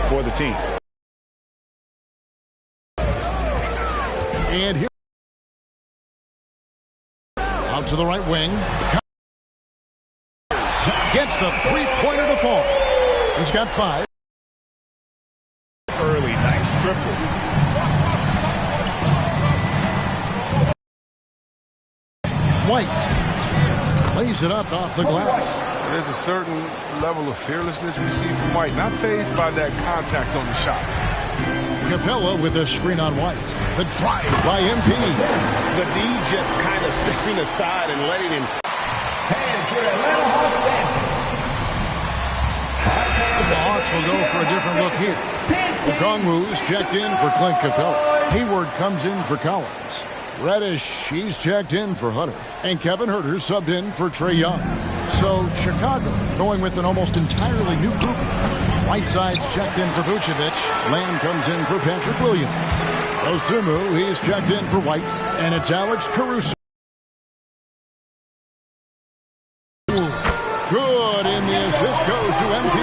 for the team. And here out to the right wing. Gets the three-pointer to fall. He's got 5. Early, nice triple. White lays it up off the glass. There's a certain level of fearlessness we see from White, not fazed by that contact on the shot. Capella with a screen on White. The drive by MP. The D just kind of stepping aside and letting him. The Hawks will go for a different look here. Okongwu's checked in for Clint Capella. Hayward comes in for Collins. Reddish, he's checked in for Hunter. And Kevin Huerter subbed in for Trae Young. So Chicago going with an almost entirely new group. Whiteside's checked in for Vucevic. Lamb comes in for Patrick Williams. Osumu, he's checked in for White. And it's Alex Caruso. Good, and the assist goes to MP.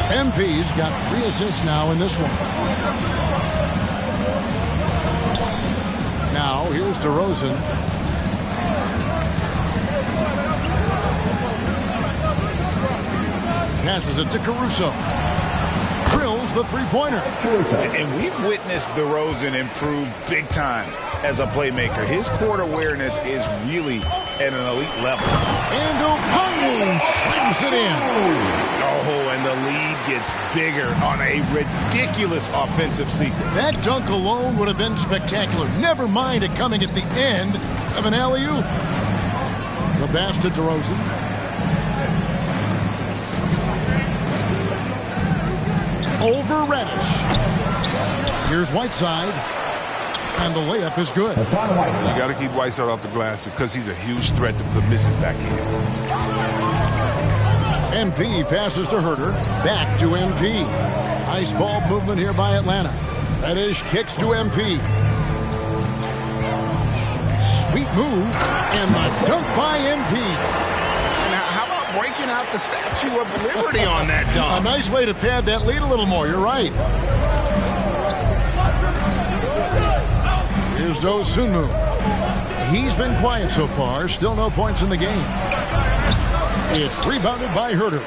MP's got 3 assists now in this one. Now, here's DeRozan. Passes it to Caruso. Drills the three-pointer. And we've witnessed DeRozan improve big time as a playmaker. His court awareness is really at an elite level. And Okongwu slams it in. Oh, and the lead gets bigger on a ridiculous offensive sequence. That dunk alone would have been spectacular. Never mind it coming at the end of an alley-oop. The pass to DeRozan. Over Reddish. Here's Whiteside. And the layup is good. You got to keep Whiteside off the glass because he's a huge threat to put misses back in. MP passes to Huerter. Back to MP. Nice ball movement here by Atlanta. Reddish kicks to MP. Sweet move. And the dunk by MP. Now, how about breaking out the Statue of Liberty on that dunk? A nice way to pad that lead a little more. You're right. Here's Osumu. He's been quiet so far. Still no points in the game. It's rebounded by Huerter.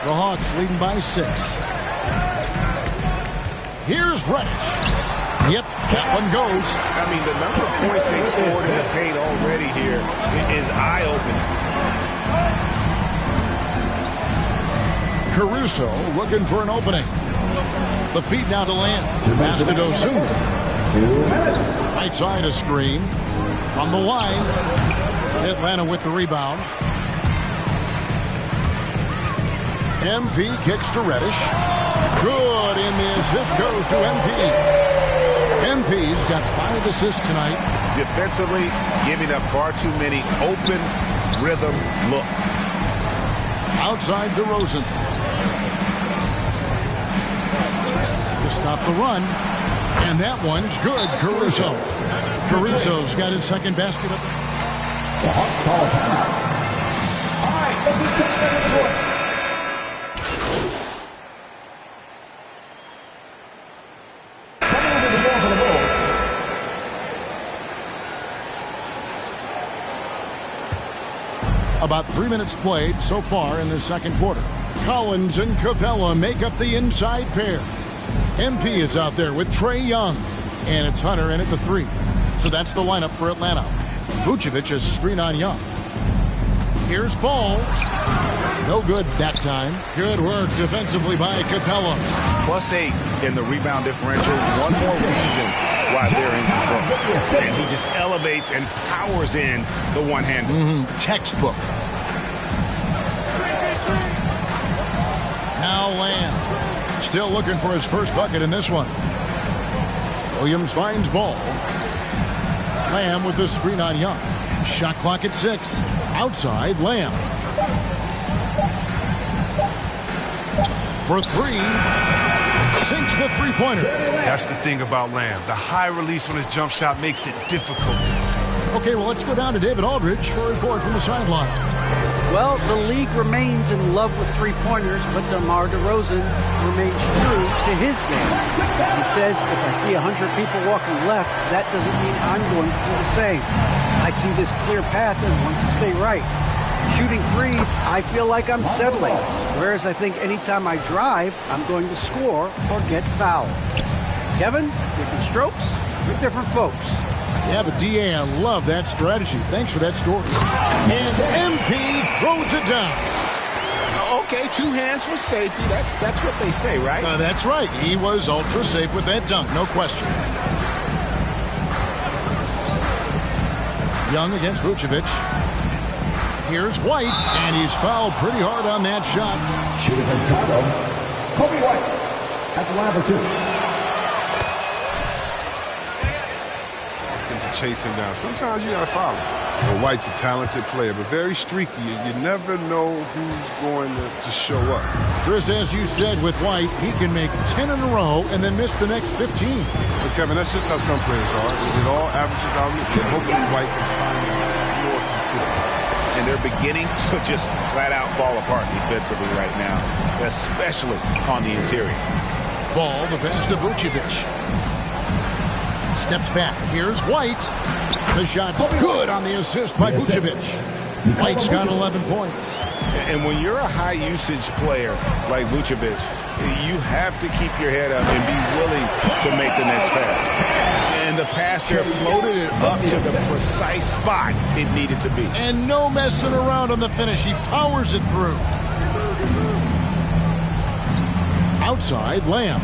The Hawks leading by 6. Here's Reddish. Yep, that one goes. I mean, the number of points they've scored in the paint already here is eye-opening. Caruso looking for an opening. The feed now to Lamb. Pass to Osumu. Right side a screen. From the line. Atlanta with the rebound. MP kicks to Reddish. Good, and the assist goes to MP. MP's got 5 assists tonight. Defensively, giving up far too many open rhythm looks. Outside DeRozan. To stop the run. And that one's good. Caruso. Caruso's got his second basket up. The Hawks call timeout. All right, let's get About 3 minutes played so far in the second quarter. Collins and Capella make up the inside pair. MP is out there with Trae Young. And it's Hunter in at the 3. So that's the lineup for Atlanta. Vucevic is screen on Young. Here's Ball. No good that time. Good work defensively by Capella. +8 in the rebound differential. One more reason why they're in control. And he just elevates and powers in the one-hander. Textbook. Now Lamb. Still looking for his first bucket in this one. Williams finds Ball. Lamb with the screen on Young. Shot clock at 6. Outside, Lamb. For 3. Sinks the three-pointer. That's the thing about Lamb. The high release on his jump shot makes it difficult to defend. Okay, well, let's go down to David Aldridge for a report from the sideline. Well, the league remains in love with three-pointers, but DeMar DeRozan remains true to his game. He says, if I see 100 people walking left, that doesn't mean I'm going to do the same. I see this clear path and want to stay right. Shooting threes, I feel like I'm settling, whereas I think anytime I drive, I'm going to score or get fouled. Kevin, different strokes with different folks. Yeah, but D.A., I love that strategy. Thanks for that story. And MP throws it down. Okay, 2 hands for safety. That's what they say, right? That's right. He was ultra safe with that dunk, no question. Young against Vucevic. Here's White, and he's fouled pretty hard on that shot. Shooting from Chicago, Kobe White at the line for 2. To chase him down. Sometimes you gotta follow. Well, White's a talented player, but very streaky. You never know who's going to show up. Chris, as you said with White, he can make 10 in a row and then miss the next 15. But Kevin, that's just how some players are. It all averages out, and hopefully White can find more consistency. And they're beginning to just flat out fall apart defensively right now, especially on the interior. Ball, the pass to Vucevic. Steps back. Here's White. The shot's good on the assist by Vucevic. White's got 11 points. And when you're a high-usage player like Vucevic, you have to keep your head up and be willing to make the next pass. And the pass there floated it up to the precise spot it needed to be. And no messing around on the finish. He powers it through. Outside, Lamb.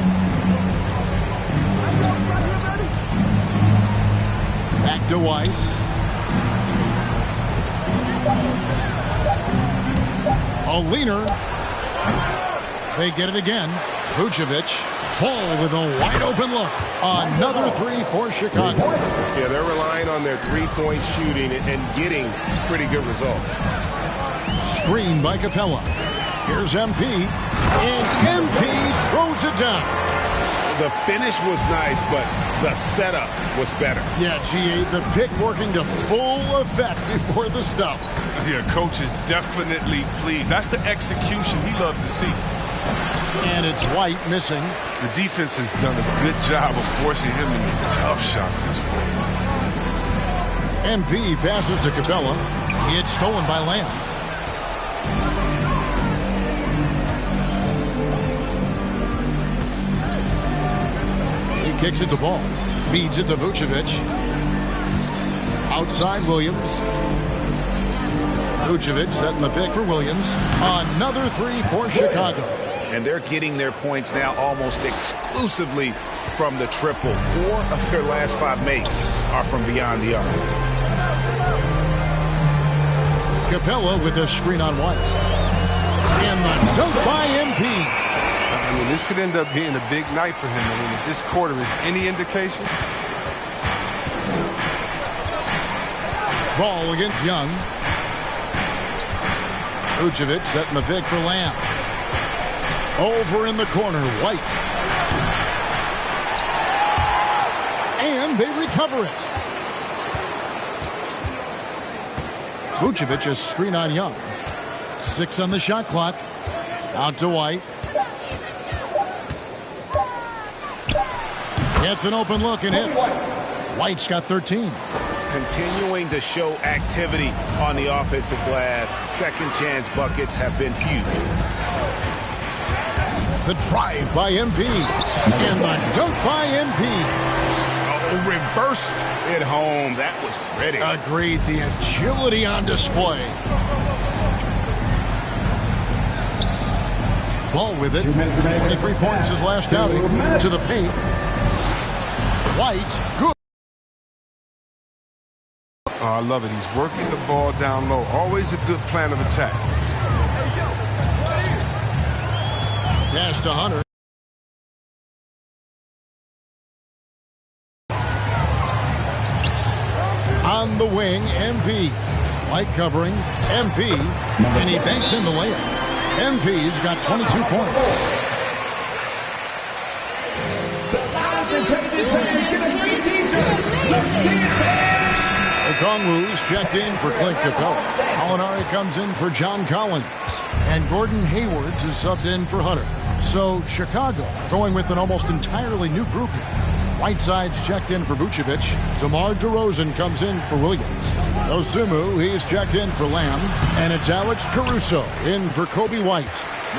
Back to White. A leaner. They get it again. Vucevic. Ball with a wide open look. Another 3 for Chicago. Yeah, they're relying on their three-point shooting and getting pretty good results. Screen by Capella. Here's MP. And MP throws it down. The finish was nice, but the setup was better. Yeah, G.A., the pick working to full effect before the stuff. Yeah, coach is definitely pleased. That's the execution he loves to see. And it's White missing. The defense has done a good job of forcing him into tough shots this quarter. MP passes to Capella. It's stolen by Lamb. Kicks it to Ball. Feeds it to Vucevic. Outside Williams. Vucevic setting the pick for Williams. Another 3 for Chicago. And they're getting their points now almost exclusively from the triple. 4 of their last 5 makes are from beyond the arc. Capella with a screen on White. And the dunk by MP. I mean, this could end up being a big night for him. I mean, if this quarter is any indication. Ball against Young. Vucevic setting the pick for Lamb. Over in the corner, White. And they recover it. Vucevic a screen on Young. 6 on the shot clock. Out to White. Gets an open look and hits. White's got 13. Continuing to show activity on the offensive glass. Second chance buckets have been huge. The drive by MP. And the dunk by MP. Oh, reversed it home. That was pretty. Agreed. The agility on display. Ball with it. 23 points his last outing. To the paint. White, good. Oh, I love it. He's working the ball down low. Always a good plan of attack. Pass to Hunter. On the wing, MP. White covering, MP. And he banks in the layup. MP's got 22 points. Okongwu's checked in for Clint Capella. Molinari comes in for John Collins. And Gordon Hayward's is subbed in for Hunter. So Chicago going with an almost entirely new group here. Whiteside's checked in for Vucevic. DeMar DeRozan comes in for Williams. Osumu, he's checked in for Lamb. And it's Alex Caruso in for Kobe White.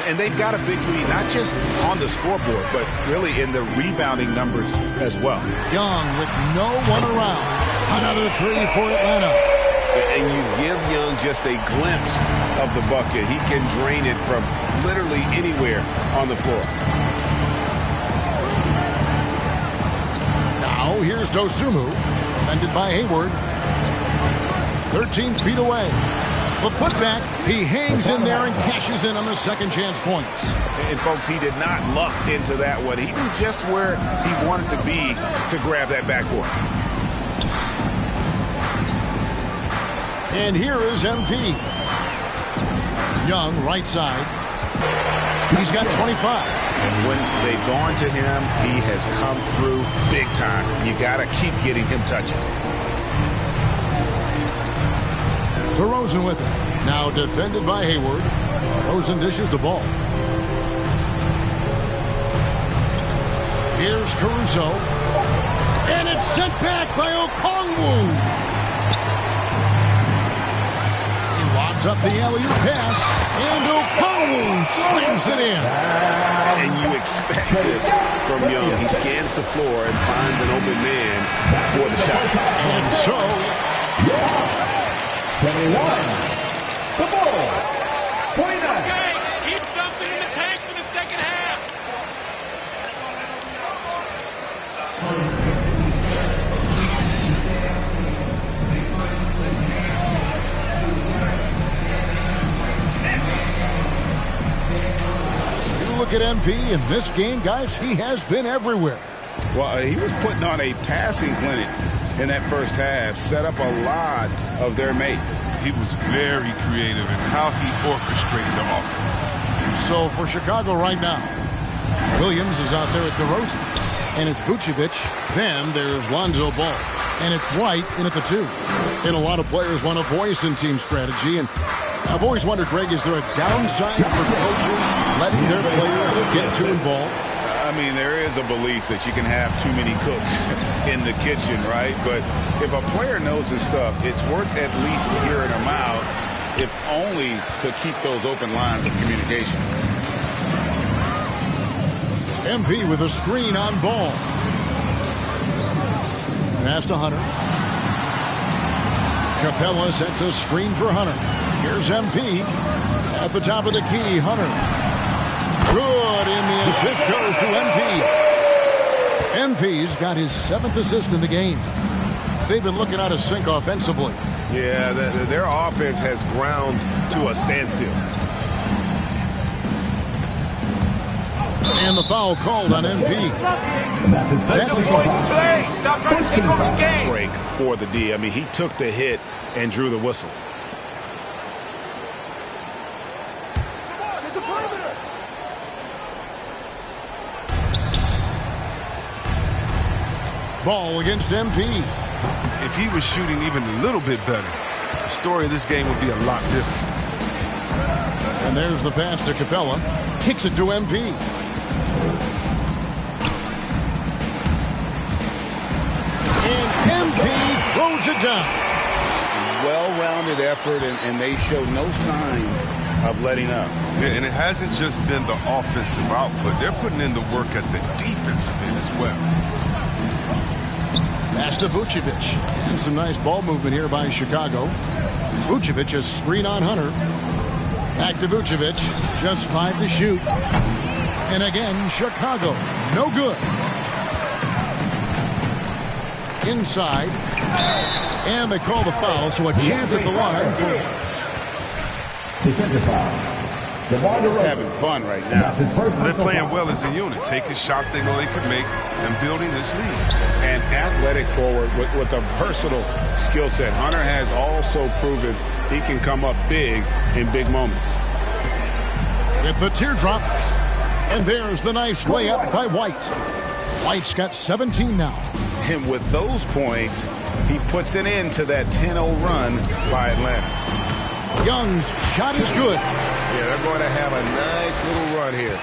And they've got a big lead, not just on the scoreboard, but really in the rebounding numbers as well. Young with no one around. Another three for Atlanta. And you give Young just a glimpse of the bucket. He can drain it from literally anywhere on the floor. Now here's Dosunmu, defended by Hayward. 13 feet away. The putback, he hangs in there and cashes in on the second chance points. And folks, he did not luck into that one. He knew just where he wanted to be to grab that backboard. And here is MP. Young, right side. He's got 25. And when they've gone to him, he has come through big time. You got to keep getting him touches. DeRozan with it. Now defended by Hayward. DeRozan dishes the ball. Here's Caruso. And it's sent back by Okongwu. He lobs up the alley-oop pass. And Okongwu slams it in. And you expect this from Young. He scans the floor and finds an open man for the shot. And so 71. The ball. 29. Okay, keep something in the tank for the second half. you look at MP in this game, guys, he has been everywhere. Well, he was putting on a passing clinic in that first half, set up a lot of their mates. He was very creative in how he orchestrated the offense. So for Chicago right now, Williams is out there at DeRozan. And it's Vucevic. Then there's Lonzo Ball. And it's White in at the 2. And a lot of players want a voice in team strategy. And I've always wondered, Greg, is there a downside for coaches letting their players get too involved? I mean, there is a belief that you can have too many cooks in the kitchen, right? But if a player knows his stuff, it's worth at least hearing him out, if only to keep those open lines of communication. MP with a screen on Ball. Pass to Hunter. Capella sets a screen for Hunter. Here's MP. At the top of the key, Hunter. Good, and the assist goes to MP. MP's got his 7th assist in the game. They've been looking out of sync offensively. Yeah, their offense has ground to a standstill. And the foul called on MP. That's his Boys, play. Stop trying to take over the game. Break for the D. I mean, he took the hit and drew the whistle. Ball against MP. If he was shooting even a little bit better, the story of this game would be a lot different. And there's the pass to Capella. Kicks it to MP. And MP throws it down. Well-rounded effort, and they show no signs of letting up. Yeah, and it hasn't just been the offensive output. They're putting in the work at the defensive end as well. Pass to Vucevic. And some nice ball movement here by Chicago. Vucevic a screen on Hunter. Back to Vucevic. Just 5 to shoot. And again, Chicago. No good. Inside. And they call the foul, so a chance at the line for... Defensive foul. Just having fun right now. They're playing well as a unit, taking shots they know they could make and building this lead. An athletic forward with a versatile skill set. Hunter has also proven he can come up big in big moments. With the teardrop. And there's the nice layup by White. White's got 17 now. And with those points, he puts an end to that 10-0 run by Atlanta. Young's shot is good. Yeah, they're going to have a nice little run here.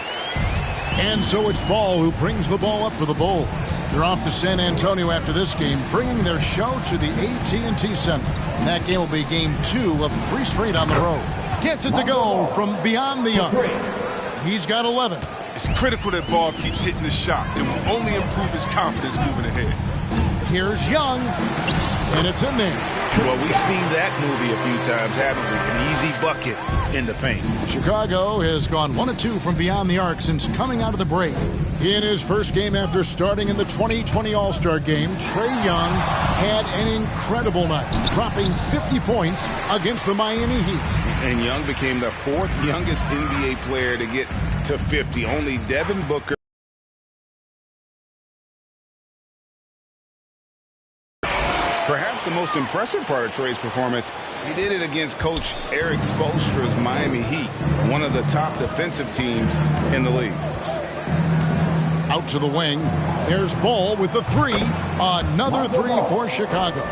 And so it's Ball who brings the ball up for the Bulls. They're off to San Antonio after this game, bringing their show to the AT&T Center. And that game will be game 2 of 3 straight on the road. Gets it to go from beyond the arc. He's got 11. It's critical that Ball keeps hitting the shot. It will only improve his confidence moving ahead. Here's Young, and it's in there. Well, we've seen that movie a few times, haven't we? An easy bucket in the paint. Chicago has gone 1 of 2 from beyond the arc since coming out of the break. In his first game after starting in the 2020 All-Star game, Trae Young had an incredible night, dropping 50 points against the Miami Heat. And Young became the 4th youngest NBA player to get to 50. Only Devin Booker. Perhaps the most impressive part of Trae's performance, he did it against Coach Eric Spoelstra's Miami Heat, one of the top defensive teams in the league. Out to the wing. There's Ball with the 3. Another 3 for Chicago.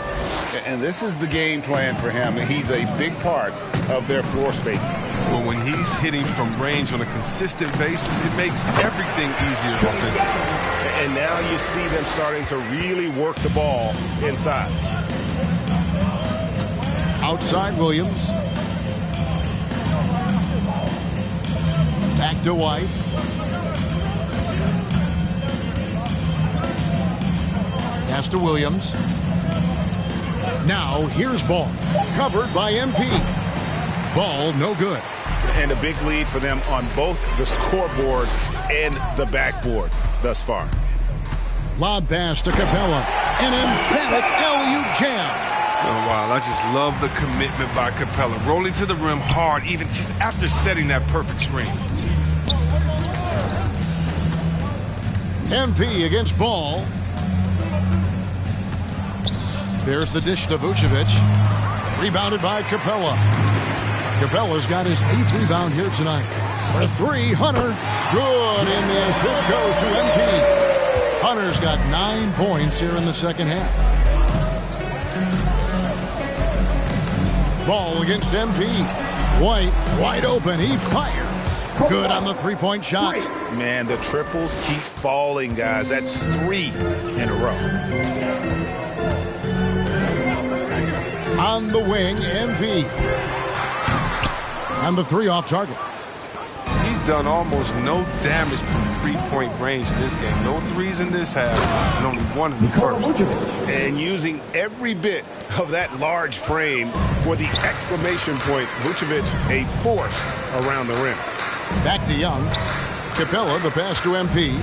And this is the game plan for him. He's a big part of their floor spacing. Well, when he's hitting from range on a consistent basis, it makes everything easier offensively. And now you see them starting to really work the ball inside. Outside Williams. Back to White. Pass to Williams. Now here's Ball. Covered by MP. Ball no good. And a big lead for them on both the scoreboard and the backboard thus far. Lob pass to Capella. An emphatic LU jam. Oh, wow, I just love the commitment by Capella. Rolling to the rim hard, even just after setting that perfect screen. MP against Ball. There's the dish to Vucevic. Rebounded by Capella. Capella's got his 8th rebound here tonight. For 3, Hunter. Good, and the assist goes to MP. Hunter's got 9 points here in the second half. Ball against MP. White, wide open. He fires. Good on the 3-point shot. Man, the triples keep falling, guys. That's 3 in a row. On the wing, MP. And the 3 off target. He's done almost no damage from 3-point range in this game. No 3s in this half, and only 1 in the first. And using every bit of that large frame for the exclamation point, Vucevic a force around the rim. Back to Young. Capella, the pass to MP.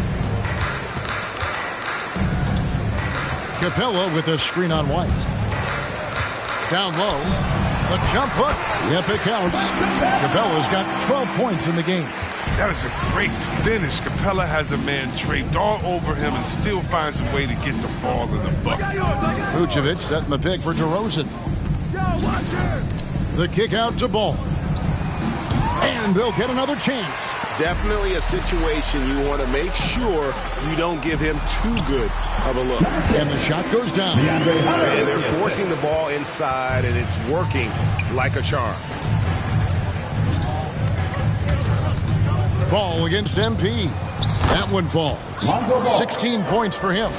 Capella with a screen on White. Down low. The jump hook. Yep, it counts. Capella's got 12 points in the game. That is a great finish. Capella has a man draped all over him and still finds a way to get the ball in the bucket. Vucevic setting the pick for DeRozan. The kick out to Ball. And they'll get another chance. Definitely a situation you want to make sure you don't give him too good of a look. And the shot goes down. And they're forcing the ball inside, and it's working like a charm. Ball against MP. That one falls. 16 points for him.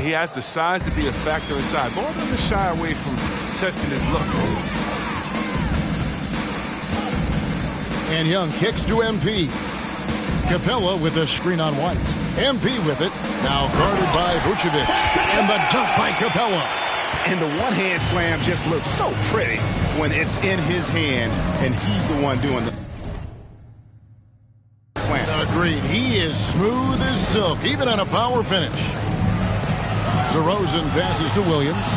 He has the size to be a factor inside. Ball doesn't shy away from testing his luck. And Young kicks to MP. Capella with a screen on White. MP with it. Now guarded by Vucevic. And the dunk by Capella. And the one-hand slam just looks so pretty when it's in his hand and he's the one doing the slam. Agreed. He is smooth as silk, even on a power finish. DeRozan passes to Williams.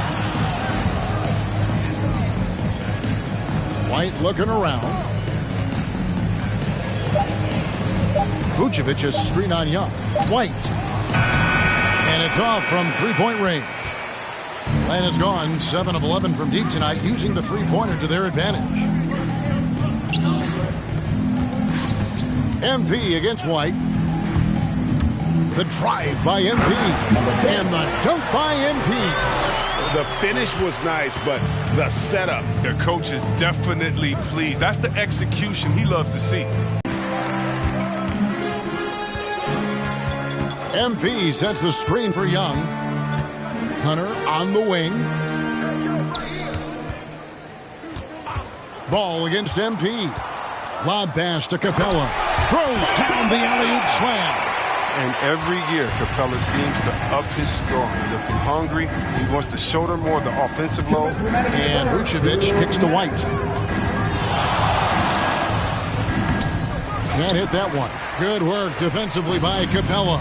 White looking around. Vucevic is screen on Young. White. And it's off from 3-point range. Atlanta's gone 7 of 11 from deep tonight, using the 3-pointer to their advantage. MP against White. The drive by MP. And the dunk by MP. The finish was nice, but the setup. Their coach is definitely pleased. That's the execution he loves to see. MP sets the screen for Young. Hunter on the wing. Ball against MP. Lob pass to Capella. Throws down the alley-oop slam. And every year, Capella seems to up his score. Looking hungry. He wants to shoulder more of the offensive load. And Vucevic kicks to White. Can't hit that one. Good work defensively by Capella.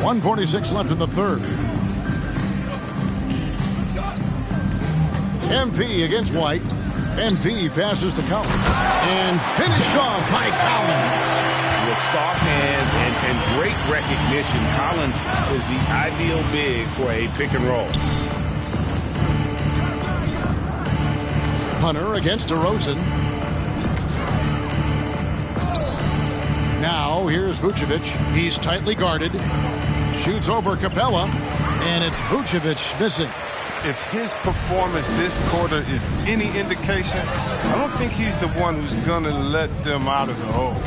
1:46 left in the third. MP against White. MP passes to Collins. And finished off by Collins. With soft hands and great recognition, Collins is the ideal big for a pick and roll. Hunter against DeRozan. Now here's Vucevic. He's tightly guarded. Shoots over Capella. And it's Vucevic missing. If his performance this quarter is any indication, I don't think he's the one who's going to let them out of the hole.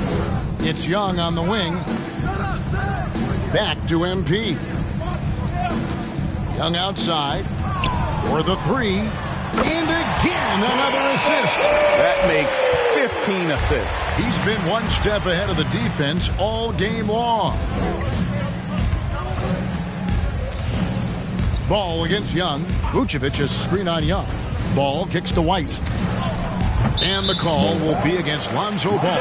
It's Young on the wing. Back to MP. Young outside. For the three. And again, another assist. That makes 15 assists. He's been one step ahead of the defense all game long. Ball against Young. Vucevic is screen on Young. Ball kicks to White. And the call will be against Lonzo Ball.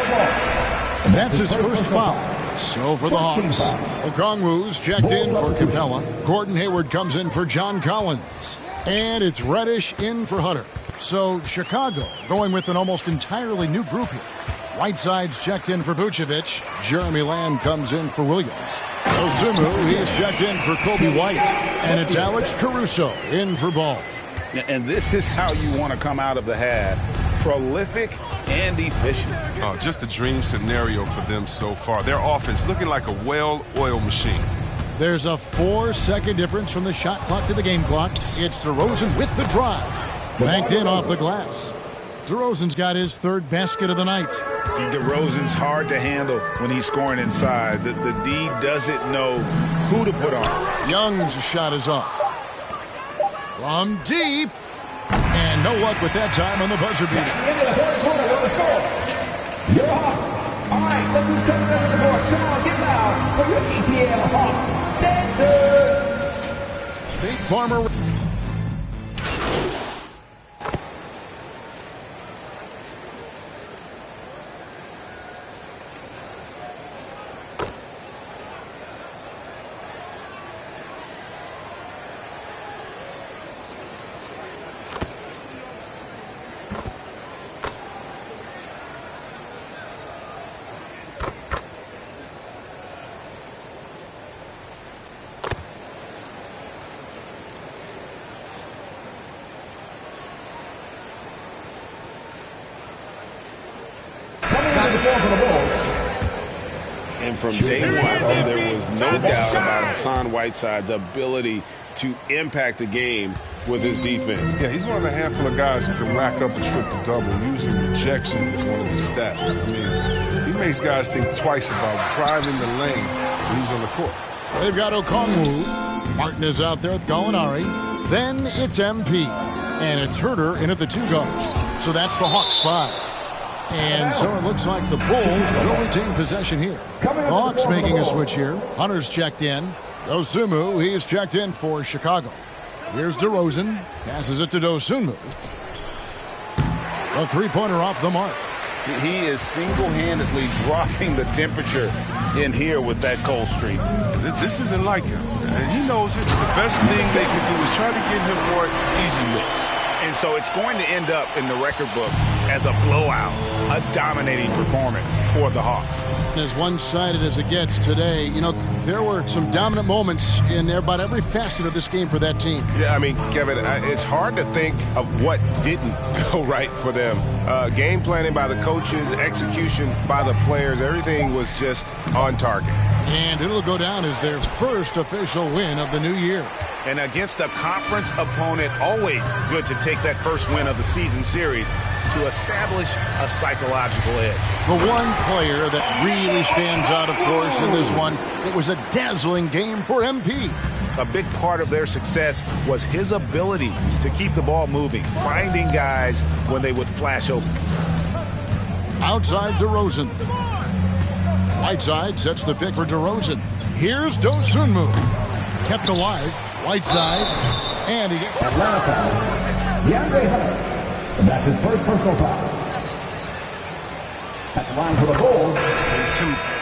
That's his first foul. So for the Hawks, Okongwu's checked in for Capella. Gordon Hayward comes in for John Collins. And it's Reddish in for Hunter. So Chicago going with an almost entirely new group here. Whiteside's checked in for Vucevic. Jeremy Lamb comes in for Williams. Ozumu, he's checked in for Kobe White. And it's Alex Caruso in for Ball. And this is how you want to come out of the half. Prolific and efficient. Oh, just a dream scenario for them so far. Their offense looking like a well-oiled machine. There's a 4-second difference from the shot clock to the game clock. It's DeRozan with the drive. Banked in off the glass. DeRozan's got his third basket of the night. DeRozan's hard to handle when he's scoring inside. The D doesn't know who to put on. Young's shot is off. From deep. And no luck with that time on the buzzer beater. Into the third quarter, what the score? Your Hawks. All right, look who's coming up the board. Come on, get loud for your ETL Hawks dancers. Big Farmer. And from day one, there was no doubt about Hassan Whiteside's ability to impact the game with his defense. Yeah, he's one of a handful of guys who can rack up a triple-double. Using rejections is one of his stats. I mean, he makes guys think twice about driving the lane when he's on the court. They've got Okongwu. Martin is out there with Gallinari. Then it's MP. And it's Herter in at the 2 guard. So that's the Hawks 5. And so it looks like the Bulls will retain possession here. The Hawks making a switch here. Hunter's checked in. Dosunmu, he's checked in for Chicago. Here's DeRozan. Passes it to Dosunmu. A three-pointer off the mark. He is single-handedly dropping the temperature in here with that cold streak. This isn't like him. And he knows it. The best thing they can do is try to get him more easy looks. And so it's going to end up in the record books as a blowout, a dominating performance for the Hawks. As one-sided as it gets today, you know, there were some dominant moments in about every facet of this game for that team. Yeah, I mean, Kevin, it's hard to think of what didn't go right for them. Game planning by the coaches, execution by the players, everything was just on target. And it'll go down as their first official win of the new year. And against a conference opponent, always good to take that first win of the season series to establish a psychological edge. The one player that really stands out, of course, in this one, it was a dazzling game for MP. A big part of their success was his ability to keep the ball moving, finding guys when they would flash open. Outside DeRozan. Whiteside sets the pick for DeRozan. Here's Dosunmu. Kept alive. Whiteside. And he gets... Atlanta foul. DeAndre Hunter. And that's his first personal foul. At the line for the Bulls.